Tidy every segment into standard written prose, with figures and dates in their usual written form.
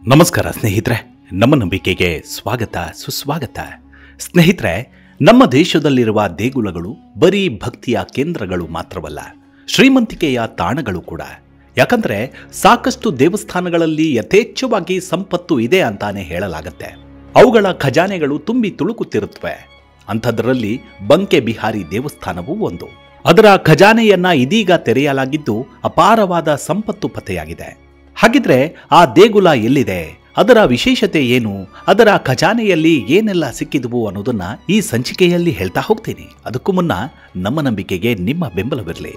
ನಮಸ್ಕಾರ ಸ್ನೇಹಿತರೆ, ನಮ್ಮ ನಂಬಿಕೆಗೆ ಸ್ವಾಗತ ಸುಸ್ವಾಗತ. ಸ್ನೇಹಿತರೆ, ನಮ್ಮ ದೇಶದಲ್ಲಿರುವ ದೇಗುಲಗಳು ಬರೀ ಭಕ್ತಿಯ ಕೇಂದ್ರಗಳು ಮಾತ್ರವಲ್ಲ, ಶ್ರೀಮಂತಿಕೆಯ ತಾಣಗಳು ಕೂಡ. ಯಾಕಂದ್ರೆ ಸಾಕಷ್ಟು ದೇವಸ್ಥಾನಗಳಲ್ಲಿ ಯಥೇಚ್ಛವಾಗಿ ಸಂಪತ್ತು ಇದೆ ಅಂತಾನೆ ಹೇಳಲಾಗತ್ತೆ. ಅವುಗಳ ಖಜಾನೆಗಳು ತುಂಬಿ ತುಳುಕುತ್ತಿರುತ್ತವೆ. ಅಂಥದ್ರಲ್ಲಿ ಬಂಕೆ ಬಿಹಾರಿ ದೇವಸ್ಥಾನವೂ ಒಂದು. ಅದರ ಖಜಾನೆಯನ್ನ ಇದೀಗ ತೆರೆಯಲಾಗಿದ್ದು ಅಪಾರವಾದ ಸಂಪತ್ತು ಪತ್ತೆಯಾಗಿದೆ. ಹಾಗಿದ್ರೆ ಆ ದೇಗುಲ ಎಲ್ಲಿದೆ, ಅದರ ವಿಶೇಷತೆ ಏನು, ಅದರ ಖಜಾನೆಯಲ್ಲಿ ಏನೆಲ್ಲ ಸಿಕ್ಕಿದವು ಅನ್ನೋದನ್ನ ಈ ಸಂಚಿಕೆಯಲ್ಲಿ ಹೇಳ್ತಾ ಹೋಗ್ತೀನಿ. ಅದಕ್ಕೂ ಮುನ್ನ ನಮ್ಮ ನಂಬಿಕೆಗೆ ನಿಮ್ಮ ಬೆಂಬಲವಿರಲಿ.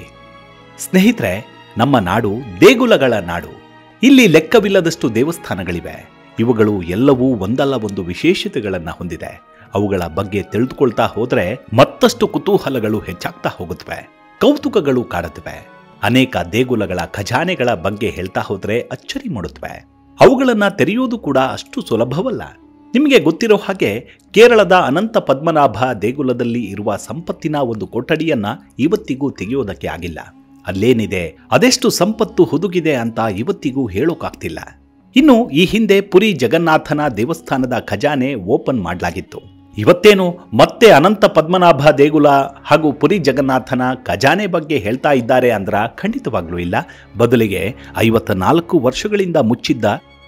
ಸ್ನೇಹಿತರೆ, ನಮ್ಮ ನಾಡು ದೇಗುಲಗಳ ನಾಡು. ಇಲ್ಲಿ ಲೆಕ್ಕವಿಲ್ಲದಷ್ಟು ದೇವಸ್ಥಾನಗಳಿವೆ. ಇವುಗಳು ಎಲ್ಲವೂ ಒಂದಲ್ಲ ಒಂದು ವಿಶೇಷತೆಗಳನ್ನ ಹೊಂದಿದೆ. ಅವುಗಳ ಬಗ್ಗೆ ತಿಳಿದುಕೊಳ್ತಾ ಹೋದ್ರೆ ಮತ್ತಷ್ಟು ಕುತೂಹಲಗಳು ಹೆಚ್ಚಾಗ್ತಾ ಹೋಗುತ್ತವೆ, ಕೌತುಕಗಳು ಕಾಡುತ್ತವೆ. ಅನೇಕ ದೇಗುಲಗಳ ಖಜಾನೆಗಳ ಬಗ್ಗೆ ಹೇಳ್ತಾ ಹೋದ್ರೆ ಅಚ್ಚರಿ ಮೂಡುತ್ತವೆ. ಅವುಗಳನ್ನ ತೆರೆಯುವುದು ಕೂಡ ಅಷ್ಟು ಸುಲಭವಲ್ಲ. ನಿಮಗೆ ಗೊತ್ತಿರೋ ಹಾಗೆ ಕೇರಳದ ಅನಂತ ಪದ್ಮನಾಭ ದೇಗುಲದಲ್ಲಿ ಇರುವ ಸಂಪತ್ತಿನ ಒಂದು ಕೊಠಡಿಯನ್ನ ಇವತ್ತಿಗೂ ತೆಗೆಯೋದಕ್ಕೆ ಆಗಿಲ್ಲ. ಅಲ್ಲೇನಿದೆ, ಅದೆಷ್ಟು ಸಂಪತ್ತು ಹುದುಗಿದೆ ಅಂತ ಇವತ್ತಿಗೂ ಹೇಳೋಕಾಗ್ತಿಲ್ಲ. ಇನ್ನು ಈ ಹಿಂದೆ ಪುರಿ ಜಗನ್ನಾಥನ ದೇವಸ್ಥಾನದ ಖಜಾನೆ ಓಪನ್ ಮಾಡಲಾಗಿತ್ತು. ಇವತ್ತೇನು ಮತ್ತೆ ಅನಂತ ಪದ್ಮನಾಭ ದೇಗುಲ ಹಾಗೂ ಪುರಿ ಜಗನ್ನಾಥನ ಖಜಾನೆ ಬಗ್ಗೆ ಹೇಳ್ತಾ ಇದ್ದಾರೆ ಅಂದ್ರ ಖಂಡಿತವಾಗ್ಲೂ ಇಲ್ಲ. ಬದಲಿಗೆ 54 ವರ್ಷಗಳಿಂದ ಮುಚ್ಚಿದ್ದ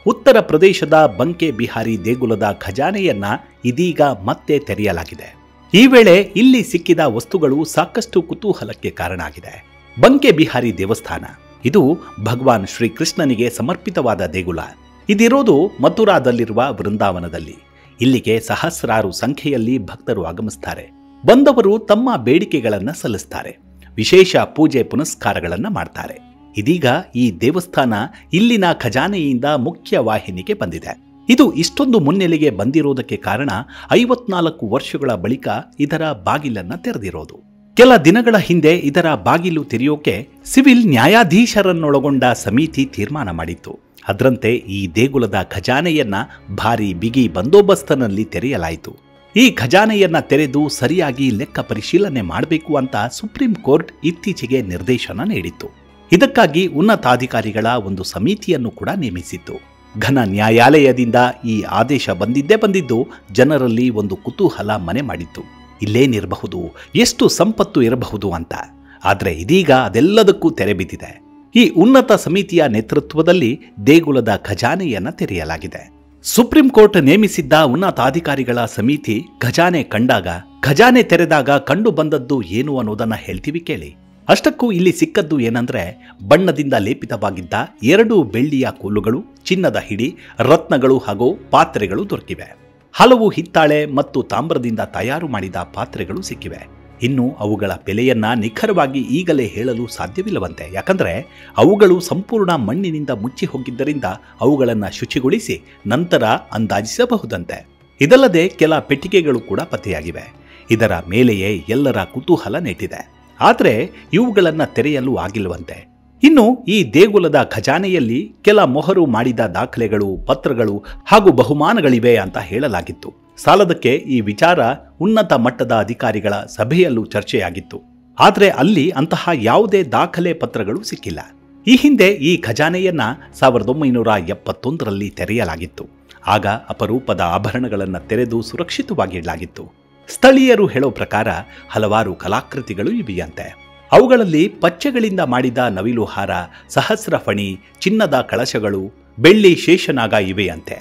ಉತ್ತರ ಪ್ರದೇಶದ ಬಂಕೆ ಬಿಹಾರಿ ದೇಗುಲದ ಖಜಾನೆಯನ್ನ ಇದೀಗ ಮತ್ತೆ ತೆರೆಯಲಾಗಿದೆ. ಈ ವೇಳೆ ಇಲ್ಲಿ ಸಿಕ್ಕಿದ ವಸ್ತುಗಳು ಸಾಕಷ್ಟು ಕುತೂಹಲಕ್ಕೆ ಕಾರಣ ಆಗಿದೆ. ಬಂಕೆ ಬಿಹಾರಿ ದೇವಸ್ಥಾನ ಇದು ಭಗವಾನ್ ಶ್ರೀಕೃಷ್ಣನಿಗೆ ಸಮರ್ಪಿತವಾದ ದೇಗುಲ. ಇದಿರೋದು ಮಥುರಾದಲ್ಲಿರುವ ವೃಂದಾವನದಲ್ಲಿ. ಇಲ್ಲಿಗೆ ಸಹಸ್ರಾರು ಸಂಖ್ಯೆಯಲ್ಲಿ ಭಕ್ತರು ಆಗಮಿಸ್ತಾರೆ. ಬಂದವರು ತಮ್ಮ ಬೇಡಿಕೆಗಳನ್ನ ಸಲ್ಲಿಸ್ತಾರೆ, ವಿಶೇಷ ಪೂಜೆ ಪುನಸ್ಕಾರಗಳನ್ನ ಮಾಡ್ತಾರೆ. ಇದೀಗ ಈ ದೇವಸ್ಥಾನ ಇಲ್ಲಿನ ಖಜಾನೆಯಿಂದ ಮುಖ್ಯ ವಾಹಿನಿಗೆ ಬಂದಿದೆ. ಇದು ಇಷ್ಟೊಂದು ಮುನ್ನೆಲೆಗೆ ಬಂದಿರೋದಕ್ಕೆ ಕಾರಣ 54 ವರ್ಷಗಳ ಬಳಿಕ ಇದರ ಬಾಗಿಲನ್ನ ತೆರೆದಿರೋದು. ಕೆಲ ದಿನಗಳ ಹಿಂದೆ ಇದರ ಬಾಗಿಲು ತೆರೆಯೋಕೆ ಸಿವಿಲ್ ನ್ಯಾಯಾಧೀಶರನ್ನೊಳಗೊಂಡ ಸಮಿತಿ ತೀರ್ಮಾನ ಮಾಡಿತ್ತು. ಅದರಂತೆ ಈ ದೇಗುಲದ ಖಜಾನೆಯನ್ನ ಭಾರಿ ಬಿಗಿ ಬಂದೋಬಸ್ತನಲ್ಲಿ ತೆರೆಯಲಾಯಿತು. ಈ ಖಜಾನೆಯನ್ನ ತೆರೆದು ಸರಿಯಾಗಿ ಲೆಕ್ಕ ಪರಿಶೀಲನೆ ಮಾಡಬೇಕು ಅಂತ ಸುಪ್ರೀಂ ಕೋರ್ಟ್ ಇತ್ತೀಚೆಗೆ ನಿರ್ದೇಶನ ನೀಡಿತ್ತು. ಇದಕ್ಕಾಗಿ ಉನ್ನತಾಧಿಕಾರಿಗಳ ಒಂದು ಸಮಿತಿಯನ್ನು ಕೂಡ ನೇಮಿಸಿತ್ತು. ಘನ ನ್ಯಾಯಾಲಯದಿಂದ ಈ ಆದೇಶ ಬಂದಿದ್ದು ಜನರಲ್ಲಿ ಒಂದು ಕುತೂಹಲ ಮನೆ ಮಾಡಿತ್ತು. ಇಲ್ಲೇನಿರಬಹುದು, ಎಷ್ಟು ಸಂಪತ್ತು ಇರಬಹುದು ಅಂತ. ಆದ್ರೆ ಇದೀಗ ಅದೆಲ್ಲದಕ್ಕೂ ತೆರೆ ಬಿದ್ದಿದೆ. ಈ ಉನ್ನತ ಸಮಿತಿಯ ನೇತೃತ್ವದಲ್ಲಿ ದೇಗುಲದ ಖಜಾನೆಯನ್ನ ತೆರೆಯಲಾಗಿದೆ. ಸುಪ್ರೀಂ ಕೋರ್ಟ್ ನೇಮಿಸಿದ್ದ ಉನ್ನತಾಧಿಕಾರಿಗಳ ಸಮಿತಿ ಖಜಾನೆ ತೆರೆದಾಗ ಕಂಡು ಬಂದದ್ದು ಏನು ಅನ್ನೋದನ್ನ ಹೇಳ್ತೀವಿ ಕೇಳಿ. ಅಷ್ಟಕ್ಕೂ ಇಲ್ಲಿ ಸಿಕ್ಕದ್ದು ಏನಂದ್ರೆ, ಬಣ್ಣದಿಂದ ಲೇಪಿತವಾಗಿದ್ದ 2 ಬೆಳ್ಳಿಯ ಕೋಲುಗಳು, ಚಿನ್ನದ ಹಿಡಿ, ರತ್ನಗಳು ಹಾಗೂ ಪಾತ್ರೆಗಳು ದೊರಕಿವೆ. ಹಲವು ಹಿತ್ತಾಳೆ ಮತ್ತು ತಾಮ್ರದಿಂದ ತಯಾರು ಮಾಡಿದ ಪಾತ್ರೆಗಳು ಸಿಕ್ಕಿವೆ. ಇನ್ನು ಅವುಗಳ ಬೆಲೆಯನ್ನ ನಿಖರವಾಗಿ ಈಗಲೇ ಹೇಳಲು ಸಾಧ್ಯವಿಲ್ಲವಂತೆ. ಯಾಕಂದ್ರೆ ಅವುಗಳು ಸಂಪೂರ್ಣ ಮಣ್ಣಿನಿಂದ ಮುಚ್ಚಿ ಹೋಗಿದ್ದರಿಂದ ಅವುಗಳನ್ನು ಶುಚಿಗೊಳಿಸಿ ನಂತರ ಅಂದಾಜಿಸಬಹುದಂತೆ. ಇದಲ್ಲದೆ ಕೆಲ ಪೆಟ್ಟಿಗೆಗಳು ಕೂಡ ಪತ್ತೆಯಾಗಿವೆ. ಇದರ ಮೇಲೆಯೇ ಎಲ್ಲರ ಕುತೂಹಲ ನೆಟ್ಟಿದೆ. ಆದರೆ ಇವುಗಳನ್ನು ತೆರೆಯಲು ಆಗಿಲ್ವಂತೆ. ಇನ್ನು ಈ ದೇಗುಲದ ಖಜಾನೆಯಲ್ಲಿ ಕೆಲ ಮೊಹರು ಮಾಡಿದ ದಾಖಲೆಗಳು, ಪತ್ರಗಳು ಹಾಗೂ ಬಹುಮಾನಗಳಿವೆ ಅಂತ ಹೇಳಲಾಗಿತ್ತು. ಸಾಲದಕ್ಕೆ ಈ ವಿಚಾರ ಉನ್ನತ ಮಟ್ಟದ ಅಧಿಕಾರಿಗಳ ಸಭೆಯಲ್ಲೂ ಚರ್ಚೆಯಾಗಿತ್ತು. ಆದರೆ ಅಲ್ಲಿ ಅಂತಹ ಯಾವುದೇ ದಾಖಲೆ ಪತ್ರಗಳು ಸಿಕ್ಕಿಲ್ಲ. ಈ ಹಿಂದೆ ಈ ಖಜಾನೆಯನ್ನ 1971ರಲ್ಲಿ ತೆರೆಯಲಾಗಿತ್ತು. ಆಗ ಅಪರೂಪದ ಆಭರಣಗಳನ್ನು ತೆರೆದು ಸುರಕ್ಷಿತವಾಗಿ ಇಡಲಾಗಿತ್ತು. ಸ್ಥಳೀಯರು ಹೇಳೋ ಪ್ರಕಾರ ಹಲವಾರು ಕಲಾಕೃತಿಗಳು ಇವೆಯಂತೆ. ಅವುಗಳಲ್ಲಿ ಪಚ್ಚೆಗಳಿಂದ ಮಾಡಿದ ನವಿಲು ಹಾರ, ಸಹಸ್ರ ಫಣಿ, ಚಿನ್ನದ ಕಳಶಗಳು, ಬೆಳ್ಳಿ ಶೇಷನಾಗ ಇವೆಯಂತೆ.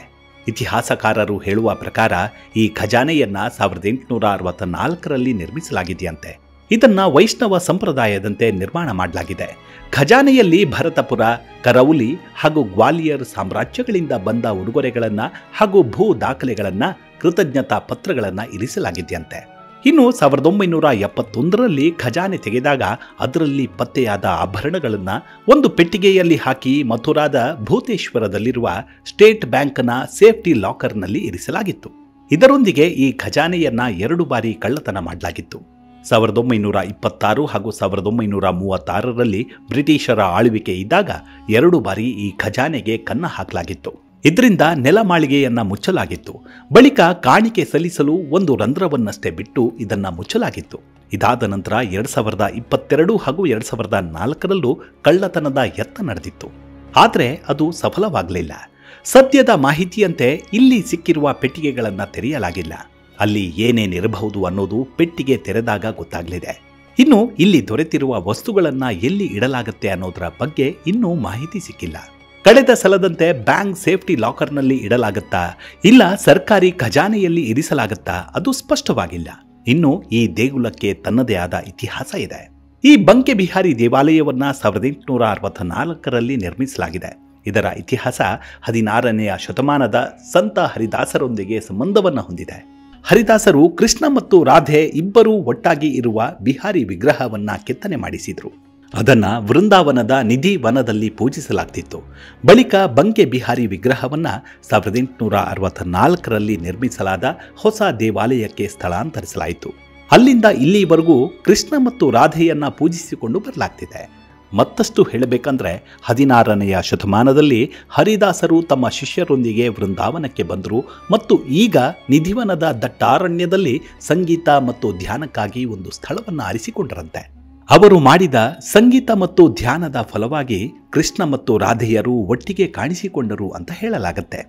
ಇತಿಹಾಸಕಾರರು ಹೇಳುವ ಪ್ರಕಾರ ಈ ಖಜಾನೆಯನ್ನ 1864ರಲ್ಲಿ ನಿರ್ಮಿಸಲಾಗಿದೆಯಂತೆ. ಇದನ್ನ ವೈಷ್ಣವ ಸಂಪ್ರದಾಯದಂತೆ ನಿರ್ಮಾಣ ಮಾಡಲಾಗಿದೆ. ಖಜಾನೆಯಲ್ಲಿ ಭರತಪುರ, ಕರೌಲಿ ಹಾಗೂ ಗ್ವಾಲಿಯರ್ ಸಾಮ್ರಾಜ್ಯಗಳಿಂದ ಬಂದ ಉಡುಗೊರೆಗಳನ್ನ ಹಾಗೂ ಭೂ ದಾಖಲೆಗಳನ್ನ, ಕೃತಜ್ಞತಾ ಪತ್ರಗಳನ್ನ ಇರಿಸಲಾಗಿದೆಯಂತೆ. ಇನ್ನು 1971ರಲ್ಲಿ ಖಜಾನೆ ತೆಗೆದಾಗ ಅದರಲ್ಲಿ ಪತ್ತೆಯಾದ ಆಭರಣಗಳನ್ನ ಒಂದು ಪೆಟ್ಟಿಗೆಯಲ್ಲಿ ಹಾಕಿ ಮಥುರಾದ ಭೂತೇಶ್ವರದಲ್ಲಿರುವ ಸ್ಟೇಟ್ ಬ್ಯಾಂಕ್ನ ಸೇಫ್ಟಿ ಲಾಕರ್ನಲ್ಲಿ ಇರಿಸಲಾಗಿತ್ತು. ಇದರೊಂದಿಗೆ ಈ ಖಜಾನೆಯನ್ನ 2 ಬಾರಿ ಕಳ್ಳತನ ಮಾಡಲಾಗಿತ್ತು. 1926 ಹಾಗೂ 1936ರಲ್ಲಿ ಬ್ರಿಟಿಷರ ಆಳ್ವಿಕೆ ಇದ್ದಾಗ 2 ಬಾರಿ ಈ ಖಜಾನೆಗೆ ಕನ್ನ ಹಾಕಲಾಗಿತ್ತು. ಇದರಿಂದ ನೆಲಮಾಳಿಗೆಯನ್ನ ಮುಚ್ಚಲಾಗಿತ್ತು. ಬಳಿಕ ಕಾಣಿಕೆ ಸಲ್ಲಿಸಲು ಒಂದು ರಂಧ್ರವನ್ನಷ್ಟೇ ಬಿಟ್ಟು ಇದನ್ನ ಮುಚ್ಚಲಾಗಿತ್ತು. ಇದಾದ ನಂತರ 2022 ಹಾಗೂ 2004ರಲ್ಲೂ ಕಳ್ಳತನದ ಯತ್ನ ನಡೆದಿತ್ತು. ಆದರೆ ಅದು ಸಫಲವಾಗಲಿಲ್ಲ. ಸದ್ಯದ ಮಾಹಿತಿಯಂತೆ ಇಲ್ಲಿ ಸಿಕ್ಕಿರುವ ಪೆಟ್ಟಿಗೆಗಳನ್ನು ತೆರೆಯಲಾಗಿಲ್ಲ. ಅಲ್ಲಿ ಏನೇನಿರಬಹುದು ಅನ್ನೋದು ಪೆಟ್ಟಿಗೆ ತೆರೆದಾಗ ಗೊತ್ತಾಗಲಿದೆ. ಇನ್ನು ಇಲ್ಲಿ ದೊರೆತಿರುವ ವಸ್ತುಗಳನ್ನ ಎಲ್ಲಿ ಇಡಲಾಗುತ್ತೆ ಅನ್ನೋದರ ಬಗ್ಗೆ ಇನ್ನೂ ಮಾಹಿತಿ ಸಿಕ್ಕಿಲ್ಲ. ಕಳೆದ ಸಲದಂತೆ ಬ್ಯಾಂಕ್ ಸೇಫ್ಟಿ ಲಾಕರ್ನಲ್ಲಿ ಇಡಲಾಗುತ್ತಾ ಇಲ್ಲ ಸರ್ಕಾರಿ ಖಜಾನೆಯಲ್ಲಿ ಇರಿಸಲಾಗುತ್ತಾ ಅದು ಸ್ಪಷ್ಟವಾಗಿಲ್ಲ. ಇನ್ನು ಈ ದೇಗುಲಕ್ಕೆ ತನ್ನದೇ ಆದ ಇತಿಹಾಸ ಇದೆ. ಈ ಬಂಕೆ ಬಿಹಾರಿ ದೇವಾಲಯವನ್ನ 1864ರಲ್ಲಿ ನಿರ್ಮಿಸಲಾಗಿದೆ. ಇದರ ಇತಿಹಾಸ 16ನೇ ಶತಮಾನದ ಸಂತ ಹರಿದಾಸರೊಂದಿಗೆ ಸಂಬಂಧವನ್ನು ಹೊಂದಿದೆ. ಹರಿದಾಸರು ಕೃಷ್ಣ ಮತ್ತು ರಾಧೆ ಇಬ್ಬರೂ ಒಟ್ಟಾಗಿ ಇರುವ ಬಿಹಾರಿ ವಿಗ್ರಹವನ್ನ ಕೆತ್ತನೆ ಮಾಡಿಸಿದ್ರು. ಅದನ್ನ ವೃಂದಾವನದ ನಿಧಿ ವನದಲ್ಲಿ ಪೂಜಿಸಲಾಗ್ತಿತ್ತು. ಬಳಿಕ ಬಂಕೆ ಬಿಹಾರಿ ವಿಗ್ರಹವನ್ನ 1864ರಲ್ಲಿ ನಿರ್ಮಿಸಲಾದ ಹೊಸ ದೇವಾಲಯಕ್ಕೆ ಸ್ಥಳಾಂತರಿಸಲಾಯಿತು. ಅಲ್ಲಿಂದ ಇಲ್ಲಿವರೆಗೂ ಕೃಷ್ಣ ಮತ್ತು ರಾಧೆಯನ್ನ ಪೂಜಿಸಿಕೊಂಡು ಬರಲಾಗ್ತಿದೆ. ಮತ್ತಷ್ಟು ಹೇಳಬೇಕಂದ್ರೆ 16ನೇ ಶತಮಾನದಲ್ಲಿ ಹರಿದಾಸರು ತಮ್ಮ ಶಿಷ್ಯರೊಂದಿಗೆ ವೃಂದಾವನಕ್ಕೆ ಬಂದರು ಮತ್ತು ಈಗ ನಿಧಿವನದ ದಟ್ಟಾರಣ್ಯದಲ್ಲಿ ಸಂಗೀತ ಮತ್ತು ಧ್ಯಾನಕ್ಕಾಗಿ ಒಂದು ಸ್ಥಳವನ್ನು ಆರಿಸಿಕೊಂಡರಂತೆ. ಅವರು ಮಾಡಿದ ಸಂಗೀತ ಮತ್ತು ಧ್ಯಾನದ ಫಲವಾಗಿ ಕೃಷ್ಣ ಮತ್ತು ರಾಧೆಯರು ಒಟ್ಟಿಗೆ ಕಾಣಿಸಿಕೊಂಡರು ಅಂತ ಹೇಳಲಾಗತ್ತೆ.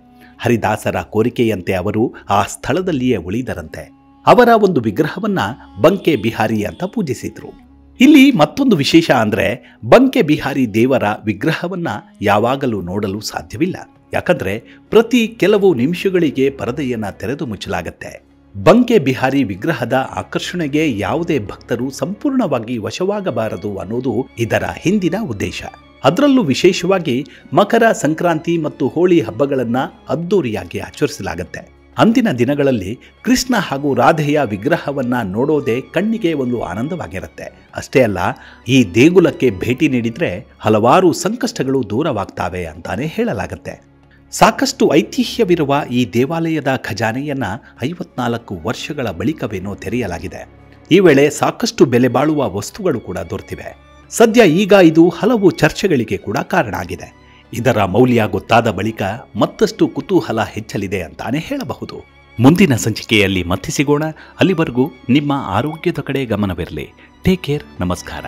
ಹರಿದಾಸರ ಕೋರಿಕೆಯಂತೆ ಅವರು ಆ ಸ್ಥಳದಲ್ಲಿಯೇ ಉಳಿದರಂತೆ. ಅವರ ಒಂದು ವಿಗ್ರಹವನ್ನ ಬಂಕೆ ಬಿಹಾರಿ ಅಂತ ಪೂಜಿಸಿದ್ರು. ಇಲ್ಲಿ ಮತ್ತೊಂದು ವಿಶೇಷ ಅಂದ್ರೆ ಬಂಕೆ ಬಿಹಾರಿ ದೇವರ ವಿಗ್ರಹವನ್ನ ಯಾವಾಗಲೂ ನೋಡಲು ಸಾಧ್ಯವಿಲ್ಲ. ಯಾಕಂದ್ರೆ ಪ್ರತಿ ಕೆಲವು ನಿಮಿಷಗಳಿಗೆ ಪರದೆಯನ್ನ ತೆರೆದು ಮುಚ್ಚಲಾಗತ್ತೆ. ಬಂಕೆ ಬಿಹಾರಿ ವಿಗ್ರಹದ ಆಕರ್ಷಣೆಗೆ ಯಾವುದೇ ಭಕ್ತರು ಸಂಪೂರ್ಣವಾಗಿ ವಶವಾಗಬಾರದು ಅನ್ನೋದು ಇದರ ಹಿಂದಿನ ಉದ್ದೇಶ. ಅದರಲ್ಲೂ ವಿಶೇಷವಾಗಿ ಮಕರ ಸಂಕ್ರಾಂತಿ ಮತ್ತು ಹೋಳಿ ಹಬ್ಬಗಳನ್ನ ಅದ್ದೂರಿಯಾಗಿ ಆಚರಿಸಲಾಗತ್ತೆ. ಅಂದಿನ ದಿನಗಳಲ್ಲಿ ಕೃಷ್ಣ ಹಾಗೂ ರಾಧೆಯ ವಿಗ್ರಹವನ್ನ ನೋಡೋದೇ ಕಣ್ಣಿಗೆ ಒಂದು ಆನಂದವಾಗಿರುತ್ತೆ. ಅಷ್ಟೇ ಅಲ್ಲ, ಈ ದೇಗುಲಕ್ಕೆ ಭೇಟಿ ನೀಡಿದ್ರೆ ಹಲವಾರು ಸಂಕಷ್ಟಗಳು ದೂರವಾಗ್ತಾವೆ ಅಂತಾನೆ ಹೇಳಲಾಗತ್ತೆ. ಸಾಕಷ್ಟು ಐತಿಹ್ಯವಿರುವ ಈ ದೇವಾಲಯದ ಖಜಾನೆಯನ್ನ 54 ವರ್ಷಗಳ ಬಳಿಕವೇನೋ ತೆರೆಯಲಾಗಿದೆ. ಈ ವೇಳೆ ಸಾಕಷ್ಟು ಬೆಲೆ ಬಾಳುವ ವಸ್ತುಗಳು ಕೂಡ ದೊರೆತಿವೆ. ಸದ್ಯ ಈಗ ಇದು ಹಲವು ಚರ್ಚೆಗಳಿಗೆ ಕೂಡ ಕಾರಣ ಆಗಿದೆ. ಇದರ ಮೌಲ್ಯ ಗೊತ್ತಾದ ಬಳಿಕ ಮತ್ತಷ್ಟು ಕುತೂಹಲ ಹೆಚ್ಚಲಿದೆ ಅಂತಾನೆ ಹೇಳಬಹುದು. ಮುಂದಿನ ಸಂಚಿಕೆಯಲ್ಲಿ ಮತ್ತೆ ಸಿಗೋಣ. ಅಲ್ಲಿವರೆಗೂ ನಿಮ್ಮ ಆರೋಗ್ಯದ ಕಡೆ ಗಮನವಿರಲಿ. Take care. ನಮಸ್ಕಾರ.